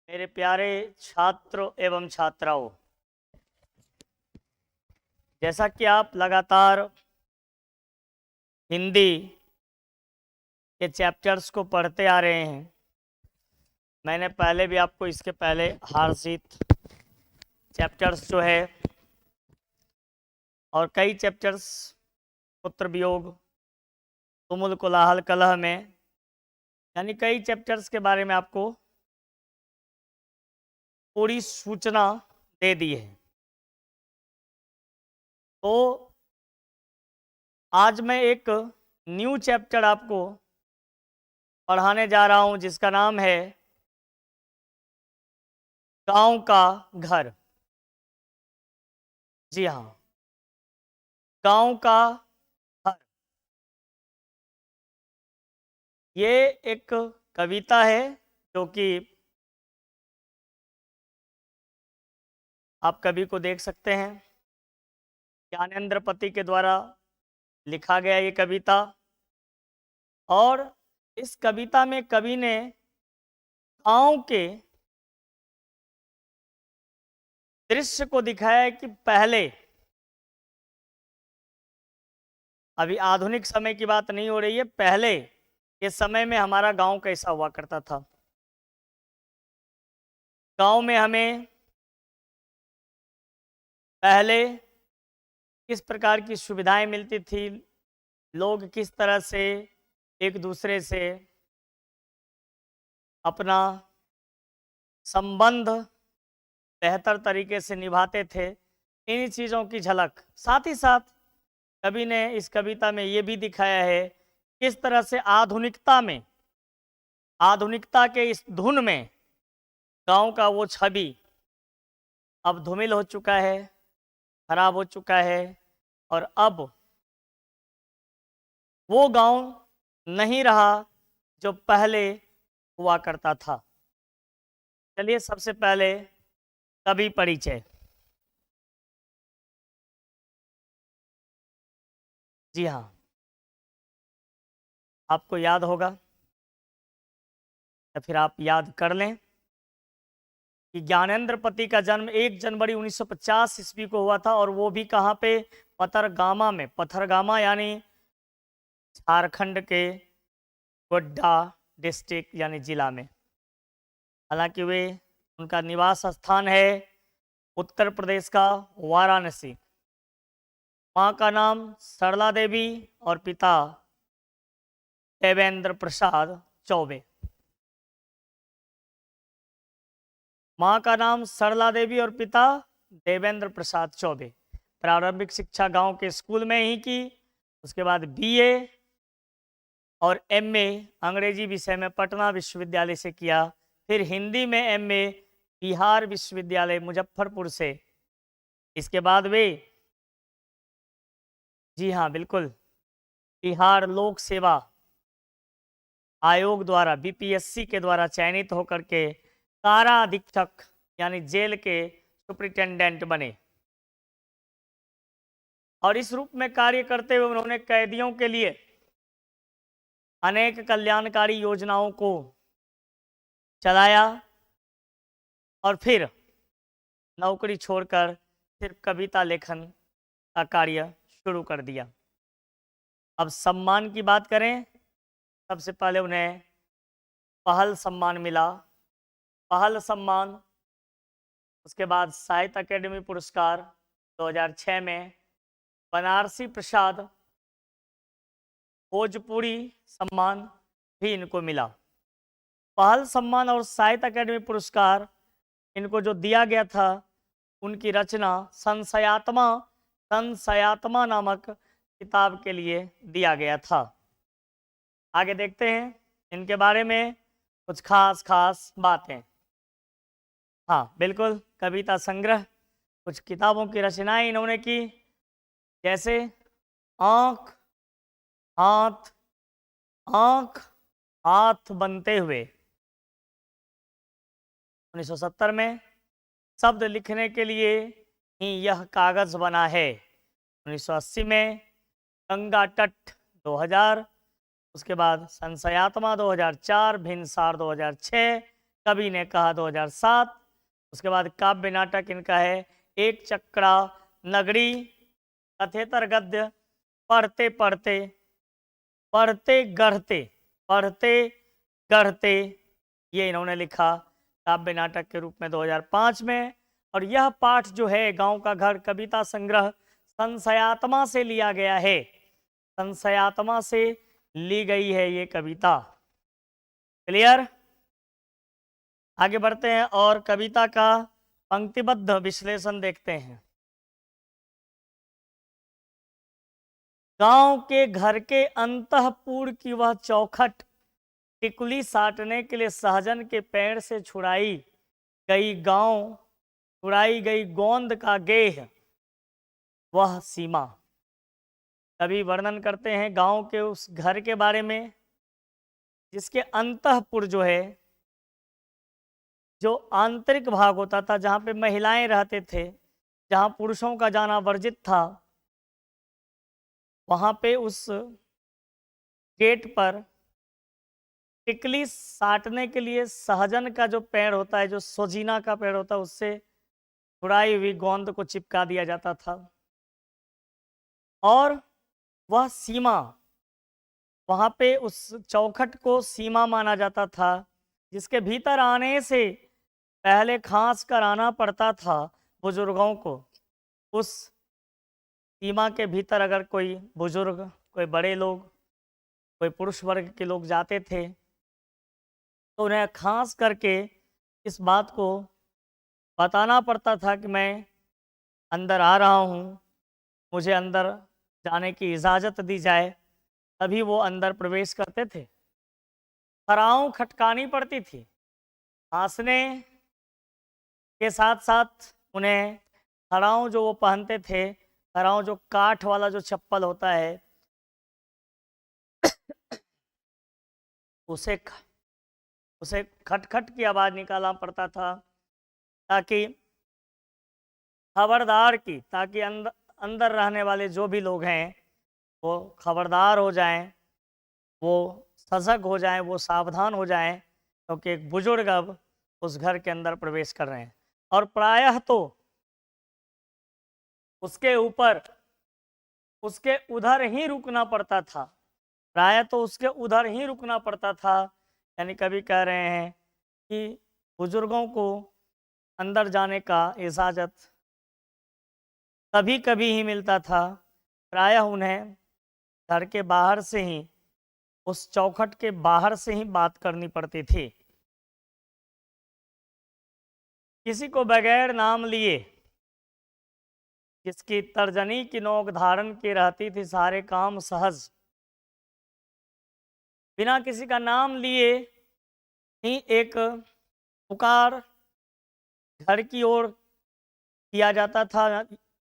मेरे प्यारे छात्र एवं छात्राओं, जैसा कि आप लगातार हिंदी के चैप्टर्स को पढ़ते आ रहे हैं, मैंने पहले भी आपको इसके पहले हार्षित चैप्टर्स जो है और कई चैप्टर्स पुत्र वियोग, तुमुल कोलाहल कलह में, यानी कई चैप्टर्स के बारे में आपको पूरी सूचना दे दी है। तो आज मैं एक न्यू चैप्टर आपको पढ़ाने जा रहा हूं जिसका नाम है गांव का घर। जी हाँ, गांव का घर। ये एक कविता है जो कि आप कवि को देख सकते हैं, ज्ञानेंद्र पति के द्वारा लिखा गया ये कविता। और इस कविता में कवि ने गांव के दृश्य को दिखाया है कि पहले, अभी आधुनिक समय की बात नहीं हो रही है, पहले के समय में हमारा गांव कैसा हुआ करता था। गांव में हमें पहले किस प्रकार की सुविधाएं मिलती थी, लोग किस तरह से एक दूसरे से अपना संबंध बेहतर तरीके से निभाते थे, इन चीज़ों की झलक। साथ ही साथ कवि ने इस कविता में ये भी दिखाया है किस तरह से आधुनिकता के इस धुन में गांव का वो छवि अब धूमिल हो चुका है, खराब हो चुका है, और अब वो गांव नहीं रहा जो पहले हुआ करता था। चलिए सबसे पहले कवि परिचय। जी हाँ, आपको याद होगा या फिर आप याद कर लें कि ज्ञानेंद्र पति का जन्म 1 जनवरी 1950 ईस्वी को हुआ था, और वो भी कहाँ पे? पथरगामा में। पथरगामा यानी झारखंड के गोड्डा डिस्ट्रिक्ट यानी जिला में। हालांकि वे उनका निवास स्थान है उत्तर प्रदेश का वाराणसी। माँ का नाम सरला देवी और पिता देवेंद्र प्रसाद चौबे। माँ का नाम सरला देवी और पिता देवेंद्र प्रसाद चौबे। प्रारंभिक शिक्षा गांव के स्कूल में ही की। उसके बाद बीए और एमए अंग्रेजी विषय में पटना विश्वविद्यालय से किया। फिर हिंदी में एमए बिहार विश्वविद्यालय मुजफ्फरपुर से। इसके बाद वे, जी हाँ बिल्कुल, बिहार लोक सेवा आयोग द्वारा बीपीएससी के द्वारा चयनित होकर के कारा अधीक्षक यानी जेल के सुपरिटेंडेंट बने, और इस रूप में कार्य करते हुए उन्होंने कैदियों के लिए अनेक कल्याणकारी योजनाओं को चलाया, और फिर नौकरी छोड़कर सिर्फ कविता लेखन का कार्य शुरू कर दिया। अब सम्मान की बात करें, सबसे पहले उन्हें पहल सम्मान मिला, पहल सम्मान। उसके बाद साहित्य अकेडमी पुरस्कार 2006 में, बनारसी प्रसाद भोजपुरी सम्मान भी इनको मिला। पहल सम्मान और साहित्य अकेडमी पुरस्कार इनको जो दिया गया था, उनकी रचना संशयात्मा नामक किताब के लिए दिया गया था। आगे देखते हैं इनके बारे में कुछ खास बातें। हाँ बिल्कुल, कविता संग्रह, कुछ किताबों की रचनाएं इन्होंने की, जैसे आँख हाथ आँख हाथ बनते हुए 1970 में, शब्द लिखने के लिए ही यह कागज बना है 1980 में, गंगा तट 2000, उसके बाद संशयात्मा 2004, भिनसार 2006, कवि ने कहा 2007। उसके बाद काव्य नाटक इनका है एक चक्रा नगरी, कथेतर गद्य पढ़ते पढ़ते पढ़ते गढ़ते, पढ़ते गढ़ते, ये इन्होंने लिखा काव्य नाटक के रूप में 2005 में। और यह पाठ जो है गांव का घर कविता संग्रह संशयात्मा से लिया गया है, संशयात्मा से ली गई है ये कविता। क्लियर? आगे बढ़ते हैं और कविता का पंक्तिबद्ध विश्लेषण देखते हैं। गांव के घर के अंतःपुर की वह चौखट टिकुली साटने के लिए सहजन के पेड़ से छुड़ाई गई गोंद का गेह वह सीमा। कवि वर्णन करते हैं गांव के उस घर के बारे में जिसके अंतःपुर जो है, जो आंतरिक भाग होता था, जहाँ पे महिलाएं रहते थे, जहाँ पुरुषों का जाना वर्जित था, वहाँ पे उस गेट पर टिकली साटने के लिए सहजन का जो पेड़ होता है, जो सोजीना का पेड़ होता है, उससे छुड़ाई हुई गोंद को चिपका दिया जाता था। और वह सीमा, वहाँ पे उस चौखट को सीमा माना जाता था, जिसके भीतर आने से पहले खांस कर आना पड़ता था बुजुर्गों को। उस सीमा के भीतर अगर कोई बुजुर्ग, कोई बड़े लोग, कोई पुरुष वर्ग के लोग जाते थे तो उन्हें खास करके इस बात को बताना पड़ता था कि मैं अंदर आ रहा हूँ, मुझे अंदर जाने की इजाज़त दी जाए, तभी वो अंदर प्रवेश करते थे। खराओं खटकानी पड़ती थी। खांसने के साथ साथ उन्हें खराओं जो वो पहनते थे, खराओं जो काठ वाला जो चप्पल होता है, उसे खटखट की आवाज़ निकालना पड़ता था ताकि ताकि अंदर रहने वाले जो भी लोग हैं वो खबरदार हो जाएं, वो सजग हो जाएं, वो सावधान हो जाएं, क्योंकि एक बुजुर्ग अब उस घर के अंदर प्रवेश कर रहे हैं। और प्रायः तो उसके ऊपर उसके उधर ही रुकना पड़ता था, प्रायः तो उसके उधर ही रुकना पड़ता था। यानी कभी कह रहे हैं कि बुजुर्गों को अंदर जाने का इजाज़त कभी कभी ही मिलता था, प्रायः उन्हें घर के बाहर से ही, उस चौखट के बाहर से ही बात करनी पड़ती थी। किसी को बगैर नाम लिए, जिसकी तर्जनी की नोक धारण की रहती थी सारे काम सहज, बिना किसी का नाम लिए ही एक पुकार घर की ओर किया जाता था।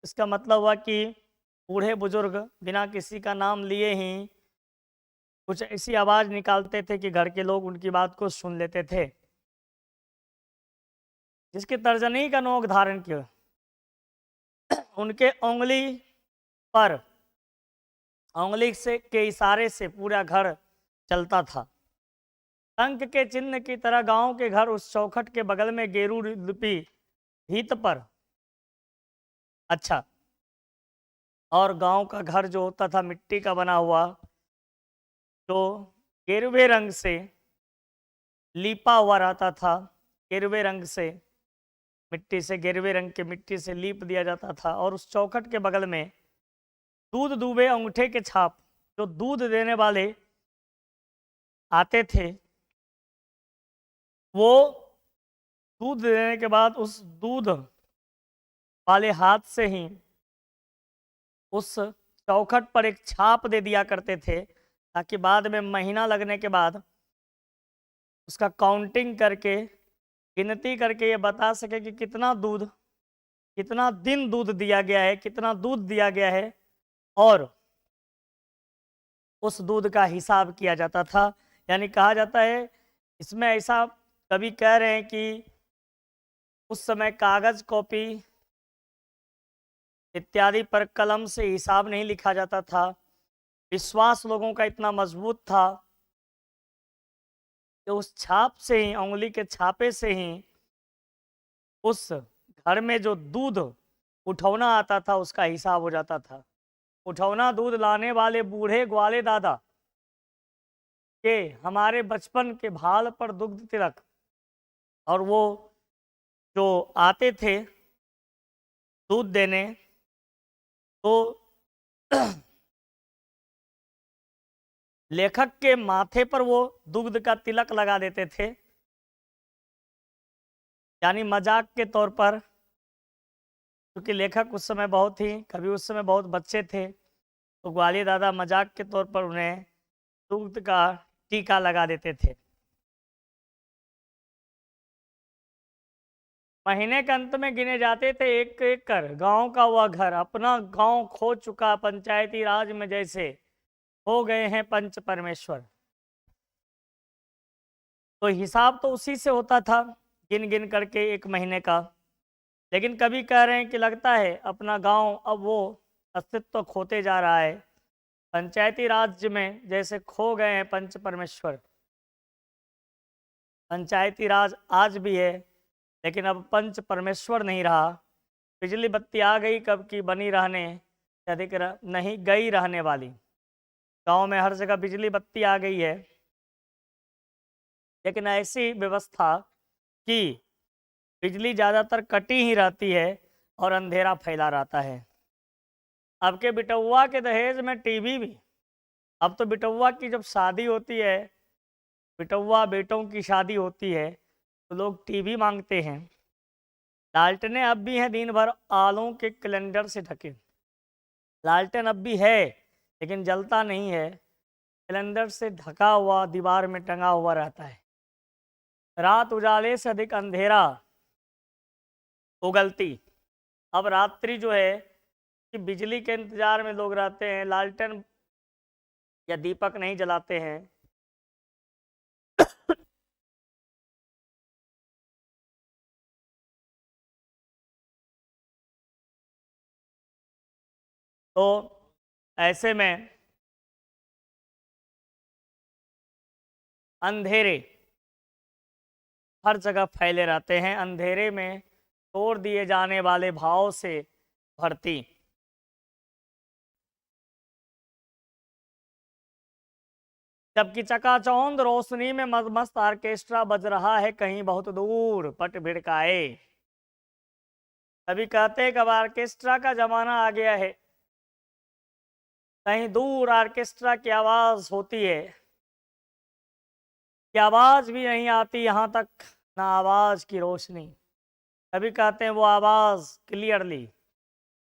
इसका मतलब हुआ कि बूढ़े बुजुर्ग बिना किसी का नाम लिए ही कुछ ऐसी आवाज़ निकालते थे कि घर के लोग उनकी बात को सुन लेते थे। जिसकी तर्जनी का नोक धारण किया, उनके उंगली से के इशारे से पूरा घर चलता था। टंक के चिन्ह की तरह गांव के घर उस चौखट के बगल में गेरू लिपि भीत पर, अच्छा, और गांव का घर जो होता था मिट्टी का बना हुआ, तो गेरुवे रंग से लीपा हुआ रहता था। गेरुवे रंग से, मिट्टी से, गेरुवे रंग के मिट्टी से लीप दिया जाता था। और उस चौखट के बगल में दूध डूबे अंगूठे के छाप, जो दूध देने वाले आते थे, वो दूध देने के बाद उस दूध वाले हाथ से ही उस चौखट पर एक छाप दे दिया करते थे, ताकि बाद में महीना लगने के बाद उसका काउंटिंग करके, गिनती करके ये बता सके कि कितना दूध, कितना दिन दूध दिया गया है, कितना दूध दिया गया है, और उस दूध का हिसाब किया जाता था। यानी कहा जाता है, इसमें ऐसा कभी कह रहे हैं कि उस समय कागज, कॉपी इत्यादि पर कलम से हिसाब नहीं लिखा जाता था। विश्वास लोगों का इतना मजबूत था कि उस छाप से ही, उंगली के छापे से ही उस घर में जो दूध उठौना आता था उसका हिसाब हो जाता था। उठौना दूध लाने वाले बूढ़े ग्वाले दादा के हमारे बचपन के भाल पर दुग्ध तिलक, और वो जो आते थे दूध देने, तो लेखक के माथे पर वो दुग्ध का तिलक लगा देते थे, यानी मजाक के तौर पर, क्योंकि लेखक उस समय बहुत ही, कभी उस समय बहुत बच्चे थे, तो ग्वालियर दादा मजाक के तौर पर उन्हें दुग्ध का टीका लगा देते थे। महीने के अंत में गिने जाते थे एक एक कर गांव का वह घर, अपना गांव खो चुका पंचायती राज में जैसे हो गए हैं पंच परमेश्वर। तो हिसाब तो उसी से होता था, गिन गिन करके एक महीने का। लेकिन कभी कह रहे हैं कि लगता है अपना गांव अब वो अस्तित्व खोते जा रहा है, पंचायती राज्य में जैसे खो गए हैं पंच परमेश्वर। पंचायती राज आज भी है, लेकिन अब पंच परमेश्वर नहीं रहा। बिजली बत्ती आ गई कब की, बनी रहने से अधिक नहीं गई रहने वाली। गांव में हर जगह बिजली बत्ती आ गई है, लेकिन ऐसी व्यवस्था कि बिजली ज़्यादातर कटी ही रहती है और अंधेरा फैला रहता है। अब के बिटौआ के दहेज में टीवी भी, अब तो बिटौआ की जब शादी होती है, बिटौआ बेटों की शादी होती है, तो लोग टीवी मांगते हैं। लालटेनें अब भी हैं दिन भर आलों के कैलेंडर से ढके। लालटेन अब भी है लेकिन जलता नहीं है, कैलेंडर से ढका हुआ दीवार में टंगा हुआ रहता है। रात उजाले से अधिक अंधेरा उगलती। अब रात्रि जो है कि बिजली के इंतजार में लोग रहते हैं, लालटेन या दीपक नहीं जलाते हैं। तो ऐसे में अंधेरे हर जगह फैले रहते हैं, अंधेरे में तोड़ दिए जाने वाले भाव से भरती। जबकि चकाचौंध रोशनी में मस्त ऑर्केस्ट्रा बज रहा है कहीं बहुत दूर पट भिड़काए। कभी कहते हैं कब ऑर्केस्ट्रा का जमाना आ गया है, कहीं दूर ऑर्केस्ट्रा की आवाज होती है कि आवाज भी नहीं आती यहाँ तक, ना आवाज की रोशनी। कभी कहते हैं वो आवाज क्लियरली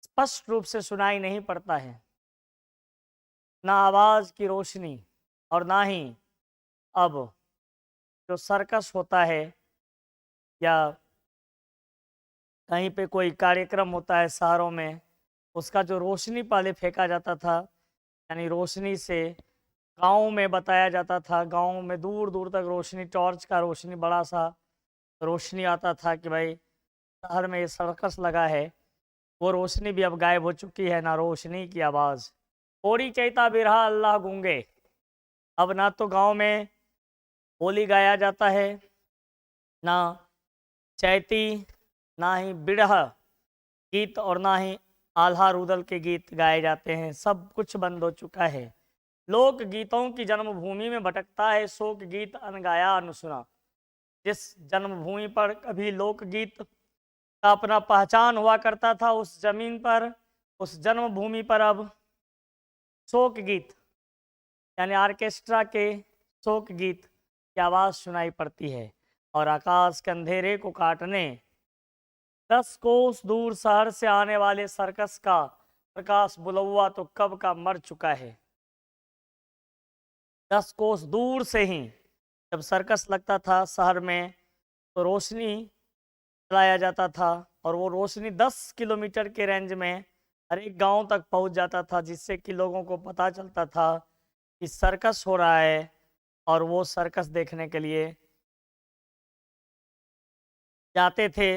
स्पष्ट रूप से सुनाई नहीं पड़ता है, ना आवाज की रोशनी और ना ही अब जो सर्कस होता है या कहीं पे कोई कार्यक्रम होता है शहरों में, उसका जो रोशनी पहले फेंका जाता था, यानी रोशनी से गांव में बताया जाता था, गांव में दूर दूर तक रोशनी, टॉर्च का रोशनी, बड़ा सा रोशनी आता था कि भाई शहर में ये सर्कस लगा है। वो रोशनी भी अब गायब हो चुकी है, ना रोशनी की आवाज़। कोरी चैता बिरहा अल्लाह गूंगे। अब ना तो गांव में होली गाया जाता है, ना चैती, ना ही बिरहा गीत और ना ही आल्हा रुदल के गीत गाए जाते हैं। सब कुछ बंद हो चुका है। लोक गीतों की जन्मभूमि में भटकता है शोक गीत अनगाया अनसुना। जिस जन्मभूमि पर कभी लोकगीत का अपना पहचान हुआ करता था, उस जमीन पर, उस जन्मभूमि पर अब शोक गीत यानी ऑर्केस्ट्रा के शोक गीत की आवाज़ सुनाई पड़ती है। और आकाश के अंधेरे को काटने 10 कोस दूर शहर से आने वाले सर्कस का प्रकाश बुलौआ तो कब का मर चुका है। 10 कोस दूर से ही जब सर्कस लगता था शहर में, तो रोशनी चलाया जाता था, और वो रोशनी 10 किलोमीटर के रेंज में हर एक गांव तक पहुंच जाता था, जिससे कि लोगों को पता चलता था कि सर्कस हो रहा है, और वो सर्कस देखने के लिए जाते थे।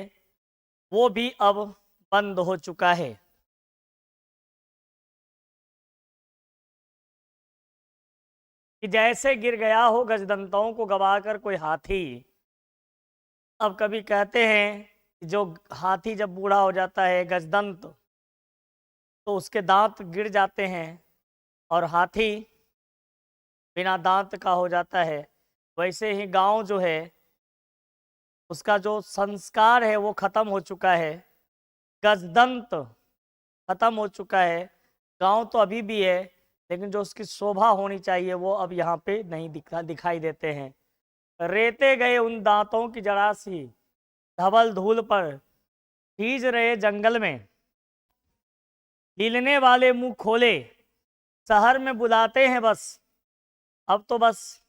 वो भी अब बंद हो चुका है। कि जैसे गिर गया हो गजदंतों को गवाकर कोई हाथी। अब कभी कहते हैं कि जो हाथी जब बूढ़ा हो जाता है गजदंत, तो उसके दांत गिर जाते हैं और हाथी बिना दांत का हो जाता है। वैसे ही गांव जो है उसका जो संस्कार है वो खत्म हो चुका है, गजदंत खत्म हो चुका है। गांव तो अभी भी है, लेकिन जो उसकी शोभा होनी चाहिए वो अब यहाँ पे नहीं दिखाई देते हैं। रेते गए उन दांतों की जड़ा सी, धवल धूल पर खींच रहे जंगल में, हिलने वाले मुंह खोले शहर में बुलाते हैं बस। अब तो बस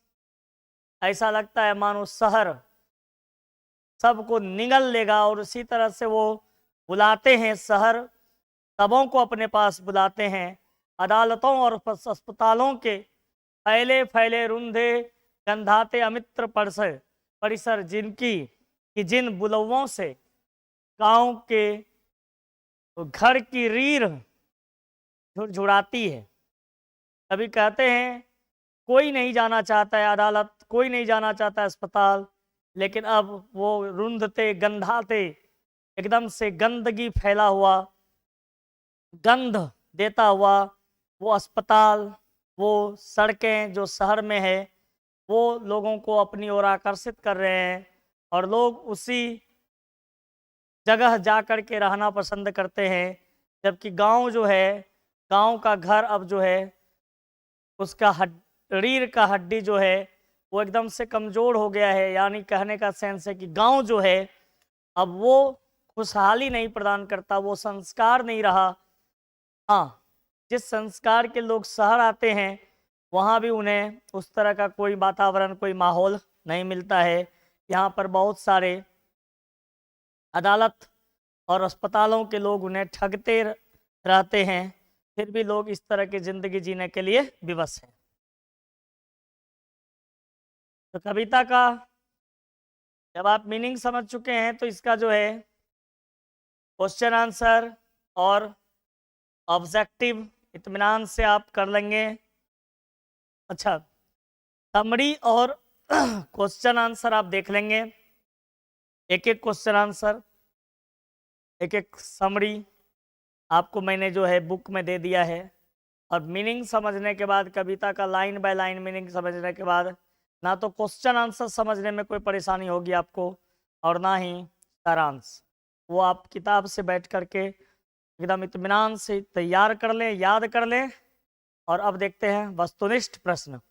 ऐसा लगता है मानो शहर सबको निगल लेगा, और उसी तरह से वो बुलाते हैं, शहर सबों को अपने पास बुलाते हैं। अदालतों और अस्पतालों के फैले फैले रुंधे गंधाते अमित्र परिसर परिसर जिनकी कि जिन बुलवों से गांव के घर की रीढ़ झुड़झुड़ाती है। कभी कहते हैं कोई नहीं जाना चाहता है अदालत, कोई नहीं जाना चाहता है अस्पताल, लेकिन अब वो रुंधते गंधाते एकदम से गंदगी फैला हुआ, गंध देता हुआ वो अस्पताल, वो सड़कें जो शहर में है, वो लोगों को अपनी ओर आकर्षित कर रहे हैं और लोग उसी जगह जा कर के रहना पसंद करते हैं। जबकि गांव जो है, गांव का घर अब जो है उसका रीढ़ का हड्डी जो है वो एकदम से कमज़ोर हो गया है। यानी कहने का सेंस है कि गांव जो है अब वो खुशहाली नहीं प्रदान करता, वो संस्कार नहीं रहा। हाँ, जिस संस्कार के लोग शहर आते हैं वहाँ भी उन्हें उस तरह का कोई वातावरण, कोई माहौल नहीं मिलता है। यहाँ पर बहुत सारे अदालत और अस्पतालों के लोग उन्हें ठगते रहते हैं, फिर भी लोग इस तरह की ज़िंदगी जीने के लिए विवश हैं। तो कविता का जब आप मीनिंग समझ चुके हैं तो इसका जो है क्वेश्चन आंसर और ऑब्जेक्टिव इत्मीनान से आप कर लेंगे। अच्छा, समरी और क्वेश्चन आंसर आप देख लेंगे, एक एक क्वेश्चन आंसर, एक एक समरी आपको मैंने जो है बुक में दे दिया है। और मीनिंग समझने के बाद, कविता का लाइन बाय लाइन मीनिंग समझने के बाद, ना तो क्वेश्चन आंसर समझने में कोई परेशानी होगी आपको और ना ही सारांश। वो आप किताब से बैठ करके एकदम इत्मीनान से तैयार कर लें, याद कर लें। और अब देखते हैं वस्तुनिष्ठ प्रश्न।